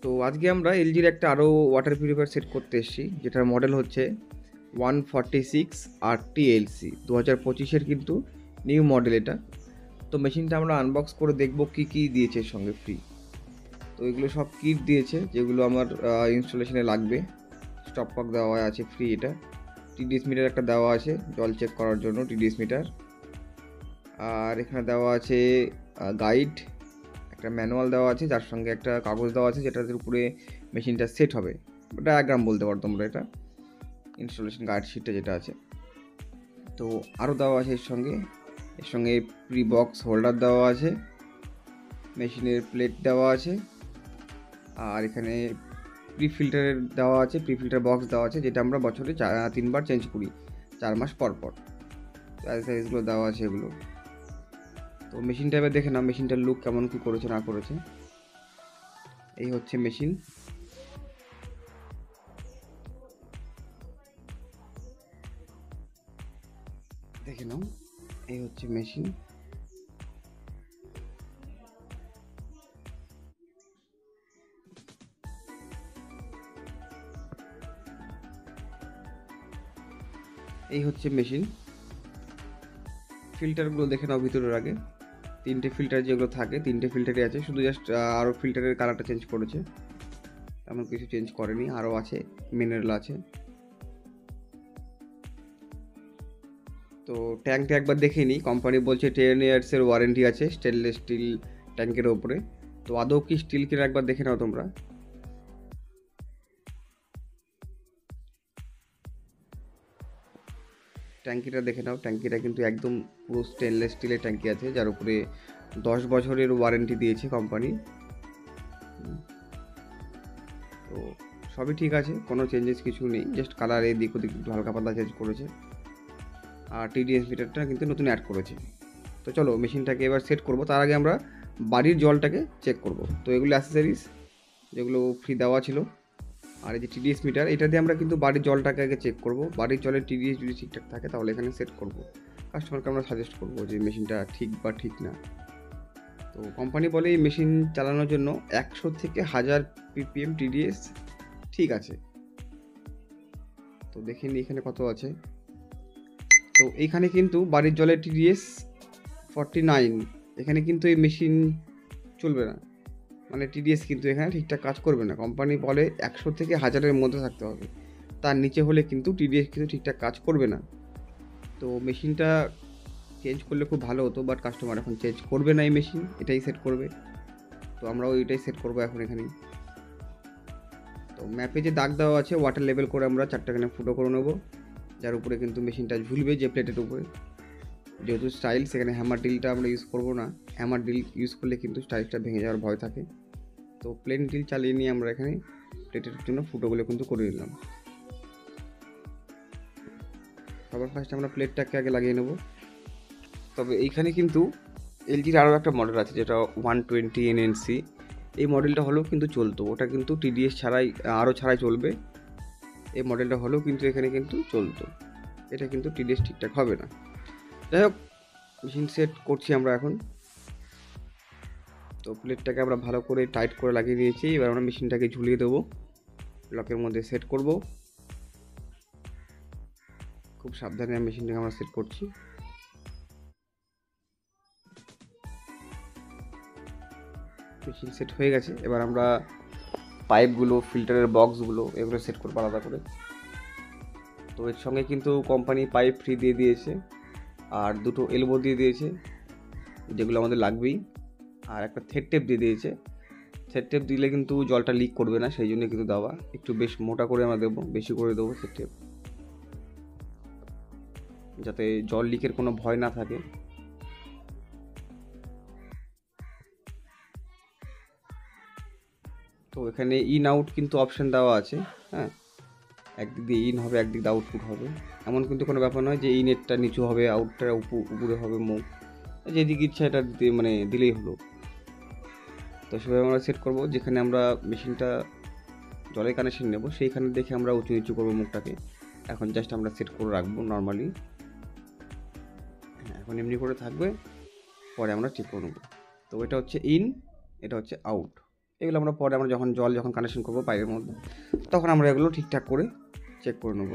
তো আজকে আমরা এলজির একটা আরও ওয়াটার পিউরিফায়ার সেট করতে এসেছি, যেটার মডেল হচ্ছে 146 RTLC 2025-এর কিন্তু নিউ মডেল এটা। তো মেশিনটা আমরা আনবক্স করে দেখব কী কী দিয়েছে এর সঙ্গে ফ্রি। তো এগুলো সব কিট দিয়েছে যেগুলো আমার ইনস্টলেশনে লাগবে। স্টপ কক দেওয়া আছে ফ্রি, এটা টিডিএস মিটার একটা দেওয়া আছে জল চেক করার জন্য, টিডিএস মিটার। আর এখানে দেওয়া আছে গাইড, একটা ম্যানুয়াল দেওয়া আছে, যার সঙ্গে একটা কাগজ দেওয়া আছে যেটার উপরে মেশিনটা সেট হবে, ডায়াগ্রাম বলতে পারো তোমরা, এটা ইনস্টলেশন গাইড শিটটা যেটা আছে। তো আরও দেওয়া আছে এর সঙ্গে প্রি বক্স হোল্ডার দেওয়া আছে, মেশিনের প্লেট দেওয়া আছে, আর এখানে প্রি ফিল্টারের দেওয়া আছে, প্রি ফিল্টার বক্স দেওয়া আছে, যেটা আমরা বছরে 3বার চেঞ্জ করি, 4 মাস পর পর। সাইজগুলো দেওয়া আছে এগুলো। তো মেশিনটা এবার দেখে নাও মেশিনটার লুক কেমন কী করেছে না করেছে। এই হচ্ছে মেশিন। দেখে নাও, এই হচ্ছে মেশিন। এই হচ্ছে মেশিন। ফিল্টারগুলো দেখে নাও ভিতরের আগে, 3টে ফিল্টার যেগুলো থাকে 3টে ফিল্টারই আছে, শুধু জাস্ট আরও ফিল্টারের কালারটা চেঞ্জ করেছে, তেমন কিছু চেঞ্জ করেনি। আরও আছে, মিনারেল আছে। তো ট্যাঙ্কটা একবার দেখে নিই। কোম্পানি বলছে 10 ইয়ার্সের ওয়ারেন্টি আছে স্টেনলেস স্টিল ট্যাঙ্কের ওপরে। তো আদৌ কি স্টিল কিনা একবার দেখে নাও তোমরা। ট্যাঙ্কিটা দেখে নাও, ট্যাঙ্কিটা কিন্তু একদম পুরো স্টেনলেস স্টিলের ট্যাঙ্কি আছে, যার উপরে 10 বছরের ওয়ারেন্টি দিয়েছে কোম্পানি। তো সবই ঠিক আছে, কোনো চেঞ্জেস কিছু নেই, জাস্ট কালার এদিক ওদিক একটু হালকা পাতলা চেঞ্জ করেছে। আর টিডিএস মিটারটা কিন্তু নতুন অ্যাড করেছে। তো চলো মেশিনটাকে এবার সেট করব, তার আগে আমরা বাড়ির জলটাকে চেক করব। তো এগুলো অ্যাক্সেসরিজ যেগুলো ফ্রি দেওয়া ছিল। আর এই যে টিডিএস মিটার, এটা দিয়ে আমরা কিন্তু বাড়ির জলটাকে আগে চেক করব। বাড়ির জলের টিডিএস যদি ঠিকঠাক থাকে তাহলে এখানে সেট করব। কাস্টমারকে আমরা সাজেস্ট করব যে মেশিনটা ঠিক বা ঠিক না। তো কোম্পানি বলে এই মেশিন চালানোর জন্য 100 থেকে 1000 ppm টিডিএস ঠিক আছে। তো দেখে নিই এখানে কত আছে। তো এইখানে কিন্তু বাড়ির জলের টিডিএস 49, এখানে কিন্তু এই মেশিন চলবে না, মানে টিডিএস কিন্তু এখানে ঠিকঠাক কাজ করবে না। কোম্পানি বলে 100 থেকে 1000-এর মধ্যে থাকতে হবে, তার নিচে হলে কিন্তু টিডিএস কিন্তু ঠিকঠাক কাজ করবে না। তো মেশিনটা চেঞ্জ করলে খুব ভালো হতো, বাট কাস্টমার এখন চেঞ্জ করবে না, এই মেশিন এটাই সেট করবে। তো আমরাও এটাই সেট করবো এখন এখানেই। তো ম্যাপে যে দাগ দেওয়া আছে ওয়াটার লেভেল করে আমরা 4টাখানে ফুটো করে নেবো, যার উপরে কিন্তু মেশিনটা ঝুলবে যে প্লেটের উপরে। যেহেতু স্টাইল, সেখানে হ্যামার ড্রিলটা আমরা ইউজ করবো না, হ্যামার ড্রিল ইউজ করলে কিন্তু স্টাইলটা ভেঙে যাওয়ার ভয় থাকে। তো প্লেন ড্রিল চালিয়ে নিয়ে আমরা এখানে প্লেটের জন্য ফুটোগুলো কিন্তু করে নিলাম। সবার ফার্স্ট আমরা প্লেটটাকে আগে লাগিয়ে নেব। তবে এইখানে কিন্তু এলজির আরও একটা মডেল আছে যেটা 120 NNC। এই মডেলটা হলেও কিন্তু চলতো, ওটা কিন্তু টিডিএস ছাড়াই ছাড়াই চলবে। এই মডেলটা হলেও কিন্তু এখানে কিন্তু চলতো, এটা কিন্তু টিডিএস ঠিকঠাক হবে না। যাই হোক, মেশিন সেট করছি আমরা এখন। তো প্লেটটাকে আমরা ভালো করে টাইট করে লাগিয়ে দিয়েছি, এবার আমরা মেশিনটাকে ঝুলিয়ে দেবো, লকের মধ্যে সেট করব। খুব সাবধানে মেশিনটাকে আমরা সেট করছি। মেশিন সেট হয়ে গেছে, এবার আমরা পাইপগুলো, ফিল্টারের বক্সগুলো এগুলো সেট করবো আলাদা করে। তো এর সঙ্গে কিন্তু কোম্পানি পাইপ ফ্রি দিয়ে দিয়েছে, আর 2টো এলবো দিয়ে দিয়েছে যেগুলো আমাদের লাগবেই, আর একটা থ্রেড টেপ দিয়ে দিয়েছে। থ্রেড টেপ দিলে কিন্তু জলটা লিক করবে না, সেই জন্য কিন্তু দেওয়া, একটু বেশ মোটা করে আমরা দেবো, বেশি করে দেবো থ্রেড টেপ, যাতে জল লিকের কোনো ভয় না থাকে। তো এখানে ইন আউট কিন্তু অপশান দেওয়া আছে, হ্যাঁ, একদিক দিয়ে ইন হবে, একদিক দিয়ে আউটপুট হবে, এমন কিন্তু কোনো ব্যাপার নয় যে ইনেরটা নিচু হবে আউটটা উপরে হবে মুখ, যেদিকে ইচ্ছা এটা দিতে মানে দিলেই হলো। তো সেভাবে আমরা সেট করব। যেখানে আমরা মেশিনটা জলের কানেকশন নেব সেইখানে দেখে আমরা উঁচু নিচু করবো মুখটাকে। এখন জাস্ট আমরা সেট করে রাখবো নর্মালি, এখন এমনি করে থাকবে, পরে আমরা ঠিক করে নেবো। তো এটা হচ্ছে ইন, এটা হচ্ছে আউট। এগুলো আমরা পরে আমরা যখন কানেকশন করবো পাইপের মধ্যে তখন আমরা এগুলো ঠিকঠাক করে চেক করে নেব।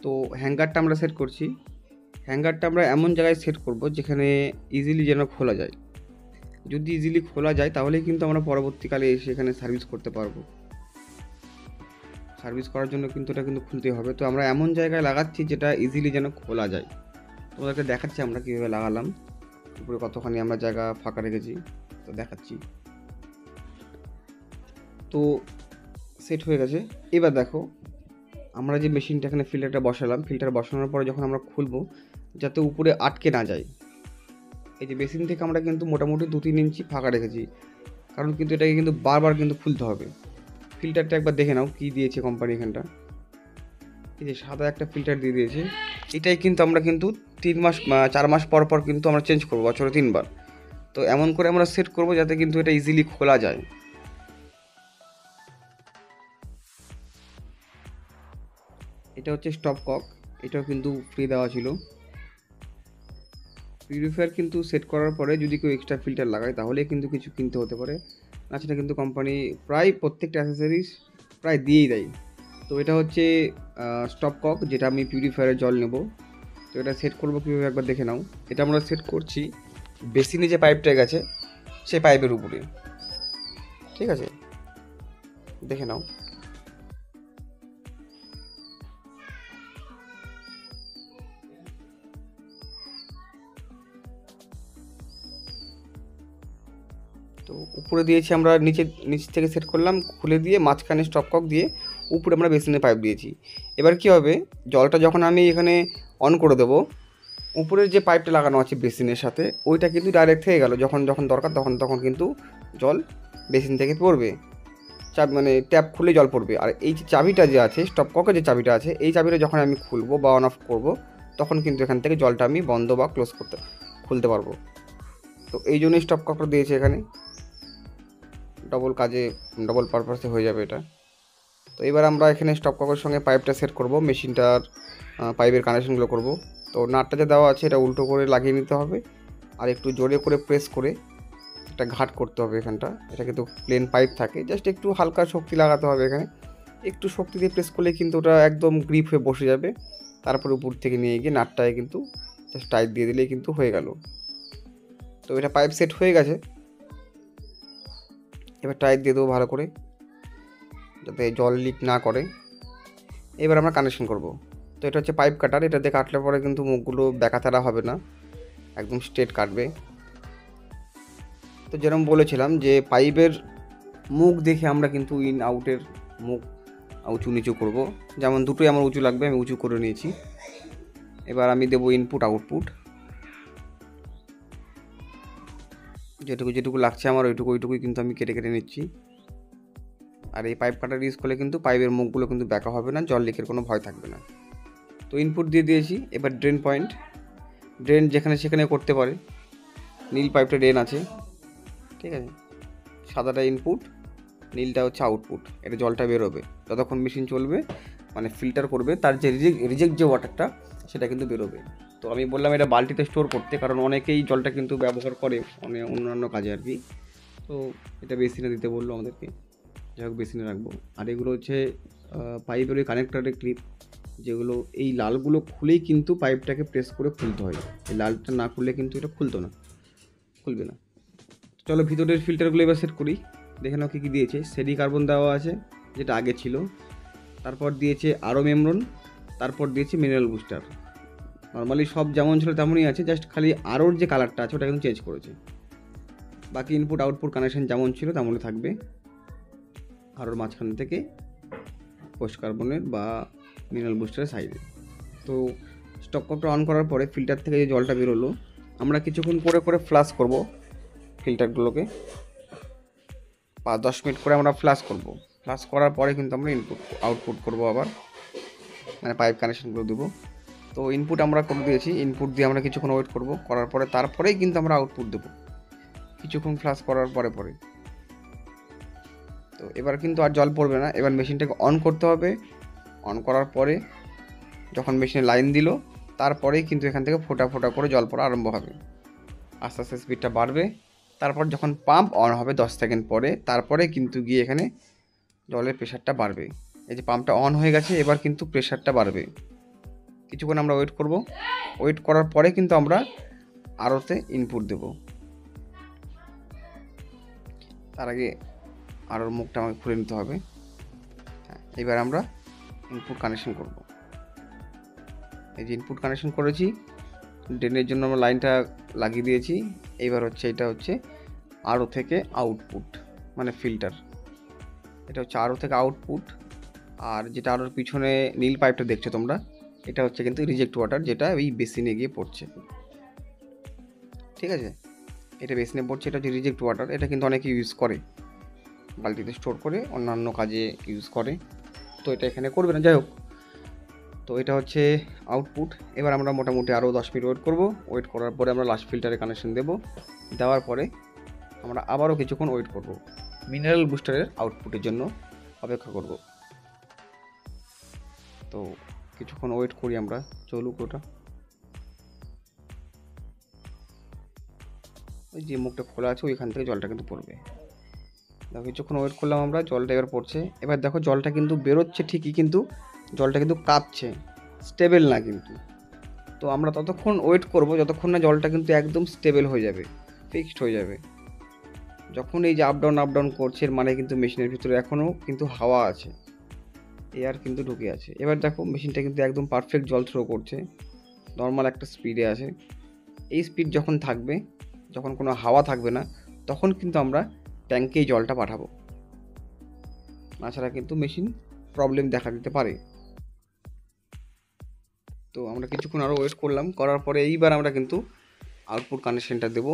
তো হ্যাঙ্গারটা আমরা সেট করছি। হ্যাঙ্গারটা আমরা এমন জায়গায় সেট করব যেখানে ইজিলি যেন খোলা যায়। যদি ইজিলি খোলা যায় তাহলেই কিন্তু আমরা পরবর্তীকালে এসে এখানে সার্ভিস করতে পারবো। সার্ভিস করার জন্য কিন্তু এটা কিন্তু খুলতেই হবে। তো আমরা এমন জায়গায় লাগাচ্ছি যেটা ইজিলি যেন খোলা যায়। তোমাদেরকে দেখাচ্ছি আমরা কীভাবে লাগালাম, উপরে কতখানি আমরা জায়গা ফাঁকা রেখেছি, তো দেখাচ্ছি। তো সেট হয়ে গেছে। এবার দেখো আমরা যে মেশিনটা এখানে ফিল্টারটা বসালাম, ফিল্টার বসানোর পরে যখন আমরা খুলবো যাতে উপরে আটকে না যায়, এই যে বেসিন থেকে আমরা কিন্তু মোটামুটি 2-3 ইঞ্চি ফাঁকা রেখেছি, কারণ কিন্তু এটাকে কিন্তু বারবার কিন্তু খুলতে হবে। ফিল্টারটা একবার দেখে নাও কী দিয়েছে কোম্পানি এখানটা। এই যে সাদা একটা ফিল্টার দিয়ে দিয়েছে, এটাই কিন্তু আমরা কিন্তু 4 মাস পর পর কিন্তু আমরা চেঞ্জ করবো, বছরে 3 বার। তো এমন করে আমরা সেট করব যাতে কিন্তু এটা ইজিলি খোলা যায়। এটা হচ্ছে স্টপ কক, এটাও কিন্তু ফ্রি দেওয়া ছিল। পিউরিফায়ার কিন্তু সেট করার পরে যদি কেউ এক্সট্রা ফিল্টার লাগায় তাহলে কিন্তু কিছু কিনতে হতে পারে, না সেটা কিন্তু কোম্পানি প্রায় প্রত্যেকটা অ্যাসেসরিজ প্রায় দিয়েই দেয়। তো এটা হচ্ছে স্টপ কক, যেটা আমি পিউরিফায়ারের জল নেব। তো এটা সেট করবো কীভাবে একবার দেখে নাও। এটা আমরা সেট করছি বেসিনে যে পাইপটা গেছে সেই পাইপের উপরে, ঠিক আছে, দেখে নাও। তো উপরে দিয়েছি আমরা, নিচ থেকে সেট করলাম, খুলে দিয়ে মাঝখানে স্টপ কক দিয়ে উপরে আমরা বেসিনে পাইপ দিয়েছি। এবার কি হবে, জলটা যখন আমি এখানে অন করে দেবো, উপরের যে পাইপটা লাগানো আছে বেসিনের সাথে ওইটা কিন্তু ডাইরেক্ট থেকে গেল, যখন দরকার তখন কিন্তু জল বেসিন থেকে পড়বে, মানে ট্যাপ খুলে জল পড়বে। আর এই যে চাবিটা যে আছে, স্টপ ককের যে চাবিটা আছে, এই চাবিটা যখন আমি খুলবো বা অন অফ করবো তখন কিন্তু এখান থেকে জলটা আমি বন্ধ বা ক্লোজ খুলতে পারবো। তো এই জন্যই স্টপ ককটা দিয়েছে এখানে, ডবল পারপাসে হয়ে যাবে এটা। তো এবার আমরা এখানে স্টপ ককের সঙ্গে পাইপটা সেট করব, মেশিনটার পাইপের কানেকশনগুলো করব। তো নাটটা যে দেওয়া আছে এটা উল্টো করে লাগিয়ে নিতে হবে, আর একটু জোরে করে প্রেস করে একটা ঘাট করতে হবে এখানটা। এটা কিন্তু প্লেন পাইপ থাকে, জাস্ট একটু হালকা শক্তি লাগাতে হবে এখানে, একটু শক্তি দিয়ে প্রেস করলে কিন্তু ওটা একদম গ্রিপ হয়ে বসে যাবে। তারপর উপর থেকে নিয়ে গিয়ে নাটটায় কিন্তু জাস্ট টাইট দিয়ে দিলেই কিন্তু হয়ে গেল। তো এটা পাইপ সেট হয়ে গেছে। এবার টাইট দিয়ে দেবো ভালো করে যাতে জল লিক না করে। এবার আমরা কানেকশন করব। তো এটা হচ্ছে পাইপ কাটার, এটাতে কাটলে পরে কিন্তু মুখগুলো বেঁকাতারা হবে না, একদম স্ট্রেট কাটবে। তো যেরকম বলেছিলাম যে পাইপের মুখ দেখে আমরা কিন্তু ইন আউটের মুখ উঁচু নিচু করব, যেমন দুটোই আমার উঁচু লাগবে, আমি উঁচু করে নিয়েছি। এবার আমি দেবো ইনপুট আউটপুট, যেটুকু লাগছে আমার ওইটুকুই কিন্তু আমি কেটে নিচ্ছি। আর এই পাইপ কাটার ইউজ করলে কিন্তু পাইপের মুখগুলো কিন্তু ব্যাকা হবে না, জল লিকের কোনো ভয় থাকবে না। তো ইনপুট দিয়ে দিয়েছি। এবার ড্রেন পয়েন্ট, ড্রেন যেখানে সেখানে করতে পারে, নীল পাইপটা ড্রেন আছে, ঠিক আছে, সাদাটা ইনপুট, নীলটা হচ্ছে আউটপুট। এটা জলটা বেরোবে যতক্ষণ মেশিন চলবে, মানে ফিল্টার করবে, তার যে রিজেক্ট যে ওয়াটারটা সেটা কিন্তু বেরোবে। তো আমি বললাম এটা বালতিতে স্টোর করতে, কারণ অনেকেই জলটা কিন্তু ব্যবহার করে অন্যান্য কাজে আর কি। তো এটা বেসিনে দিতে বললো আমাদেরকে, যাই হোক বেসিনে রাখবো। আর এগুলো হচ্ছে পাইপের ওই কানেক্টরের ক্লিপ, যেগুলো এই লালগুলো খুলেই কিন্তু পাইপটাকে প্রেস করে খুলতে হয়, এই লালটা না খুললে কিন্তু এটা খুলবে না। চলো ভিতরের ফিল্টারগুলো এবার সেট করি, দেখে নাও কী কী দিয়েছে। সেডি কার্বন দেওয়া আছে যেটা আগে ছিল, তারপর দিয়েছে আরও মেমব্রেন, তারপর দিয়েছে মিনারেল বুস্টার। নর্মালি সব যেমন ছিল তেমনই আছে, জাস্ট খালি আরোর যে কালারটা আছে ওটা কিন্তু চেঞ্জ করেছে। বাকি ইনপুট আউটপুট কানেকশন যেমন ছিল তেমনই থাকবে। আরোর মাঝখান থেকে পোস্ট কার্বনের বা মিনারেল বুস্টারের সাইডে। তো স্টপ ককটা অন করার পরে ফিল্টার থেকে যে জলটা বেরোলো, আমরা কিছুক্ষণ করে ফ্লাশ করব ফিল্টারগুলোকে, 5-10 মিনিট করে আমরা ফ্লাশ করব। ফ্লাশ করার পরে কিন্তু আমরা ইনপুট আউটপুট করব আবার, মানে পাইপ কানেকশনগুলো দেবো। তো ইনপুট আমরা করে দিয়েছি, ইনপুট দিয়ে আমরা কিছুক্ষণ ওয়েট করব, করার পরে তারপরেই কিন্তু আমরা আউটপুট দেবো কিছুক্ষণ ফ্লাশ করার পরে। তো এবার কিন্তু আর জল পড়বে না। এবার মেশিনটাকে অন করতে হবে, অন করার পরে যখন মেশিনে লাইন দিল তারপরেই কিন্তু এখান থেকে ফোঁটা করে জল পড়া আরম্ভ হবে। আস্তে আস্তে স্পিডটা বাড়বে, তারপর যখন পাম্প অন হবে 10 সেকেন্ড পরে, তারপরে কিন্তু গিয়ে এখানে জলের প্রেশারটা বাড়বে। এই যে পাম্পটা অন হয়ে গেছে, এবার কিন্তু প্রেশারটা বাড়বে। কিছুক্ষণ আমরা ওয়েট করব। ওয়েট করার পরে কিন্তু আমরা আরওতে ইনপুট দেব। তার আগে আরওর মুখটা আমাকে খুলে নিতে হবে। হ্যাঁ, এবার আমরা ইনপুট কানেকশন করব। এই যে ইনপুট কানেকশন করেছি, ড্রেনের জন্য আমরা লাইনটা লাগিয়ে দিয়েছি। এইবার হচ্ছে এটা হচ্ছে আরও থেকে আউটপুট, মানে ফিল্টার। এটা হচ্ছে আরও থেকে আউটপুট। আর যেটা আরোর পিছনে নীল পাইপটা দেখছো তোমরা, এটা হচ্ছে কিন্তু রিজেক্ট ওয়াটার, যেটা এই বেসিনে গিয়ে পড়ছে। ঠিক আছে, এটা বেসিনে পড়ছে, এটা হচ্ছে রিজেক্ট ওয়াটার। এটা কিন্তু অনেকে ইউজ করে, বালতিতে স্টোর করে অন্যান্য কাজে ইউজ করে। তো এটা এখানে করবে না, যাই হোক। তো এটা হচ্ছে আউটপুট। এবার আমরা মোটামুটি আরও 10 মিনিট ওয়েট করব। ওয়েট করার পরে আমরা লাস্ট ফিল্টারে কানেকশন দেব। দেওয়ার পরে আমরা আবারও কিছুক্ষণ ওয়েট করব, মিনারেল বুস্টারের আউটপুটের জন্য অপেক্ষা করব। তো কিছুক্ষণ ওয়েট করি আমরা, চলুক ওটা। ওই যে মুখটা খোলা আছে, ওইখান থেকে জলটা কিন্তু পড়বে। দেখো কিছুক্ষণ ওয়েট করলাম আমরা, জলটা এবার পড়ছে। এবার দেখো জলটা কিন্তু বেরোচ্ছে ঠিকই, কিন্তু জলটা কিন্তু কাঁপছে, স্টেবল না কিন্তু। তো আমরা ততক্ষণ ওয়েট করব যতক্ষণ না জলটা কিন্তু একদম স্টেবল হয়ে যাবে, ফিক্সড হয়ে যাবে। যখন এই যে আপ ডাউন করছে, এর মানে কিন্তু মেশিনের ভিতরে এখনও কিন্তু হাওয়া আছে, এয়ার কিন্তু ঢুকে আছে। এবার দেখো মেশিনটা কিন্তু একদম পারফেক্ট জল থ্রো করছে, নর্মাল একটা স্পিডে আছে। এই স্পিড যখন থাকবে, যখন কোনো হাওয়া থাকবে না, তখন কিন্তু আমরা ট্যাঙ্কেই জলটা পাঠাবো। তাছাড়া কিন্তু মেশিন প্রবলেম দেখা দিতে পারে। তো আমরা কিছুক্ষণ আরও ওয়েট করলাম, করার পরে এইবার আমরা কিন্তু আউটপুট কানেকশনটা দেবো।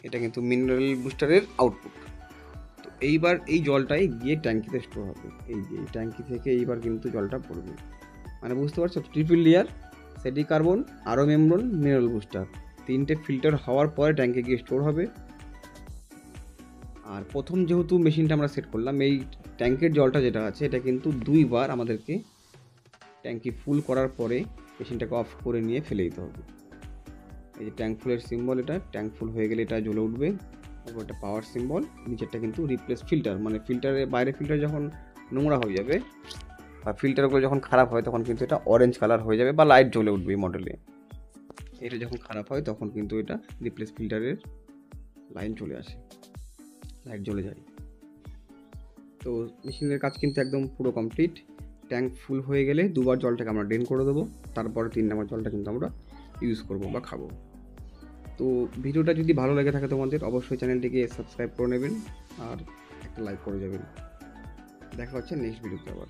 এটা কিন্তু মিনারেল বুস্টারের আউটপুট। তো এইবার এই জলটাই গিয়ে ট্যাঙ্কিতে স্টোর হবে। এই যে ট্যাঙ্কি থেকে এইবার কিন্তু জলটা পড়বে, মানে বুঝতে পারছো, ট্রিপল লেয়ার, সেটি কার্বন, আরও মেমব্রেন, মিনারেল বুস্টার, তিনটে ফিল্টার হওয়ার পরে ট্যাঙ্কে গিয়ে স্টোর হবে। আর প্রথম যেহেতু মেশিনটা আমরা সেট করলাম, এই ট্যাঙ্কের জলটা যেটা আছে, এটা কিন্তু 2 বার আমাদেরকে ট্যাঙ্কি ফুল করার পরে মেশিনটাকে অফ করে নিয়ে ফেলে দিতে হবে। এই যে ট্যাঙ্ক ফুলের সিম্বল, এটা ট্যাঙ্ক ফুল হয়ে গেলে এটা জ্বলে উঠবে। তারপর একটা পাওয়ার সিম্বল, নিচেরটা কিন্তু রিপ্লেস ফিল্টার, মানে ফিল্টারে বাইরে ফিল্টার যখন নোংরা হয়ে যাবে বা ফিল্টারগুলো যখন খারাপ হয়, তখন কিন্তু এটা অরেঞ্জ কালার হয়ে যাবে বা লাইট জ্বলে উঠবে এই মডেলে। এটা যখন খারাপ হয় তখন কিন্তু এটা রিপ্লেস ফিল্টারের লাইন চলে আসে, লাইট জ্বলে যায়। তো মেশিনের কাজ কিন্তু একদম পুরো কমপ্লিট। ট্যাঙ্ক ফুল হয়ে গেলে 2 বার জলটাকে আমরা ড্রেন করে দেবো, তারপরে 3 নম্বর জলটা কিন্তু আমরা ইউজ করবো বা খাবো। তো ভিডিওটা যদি ভালো লেগে থাকে তোমাদের, অবশ্যই চ্যানেলটিকে সাবস্ক্রাইব করে নেবেন আর একটা লাইক করে যাবেন। দেখা হচ্ছে নেক্সট ভিডিওতে আবার।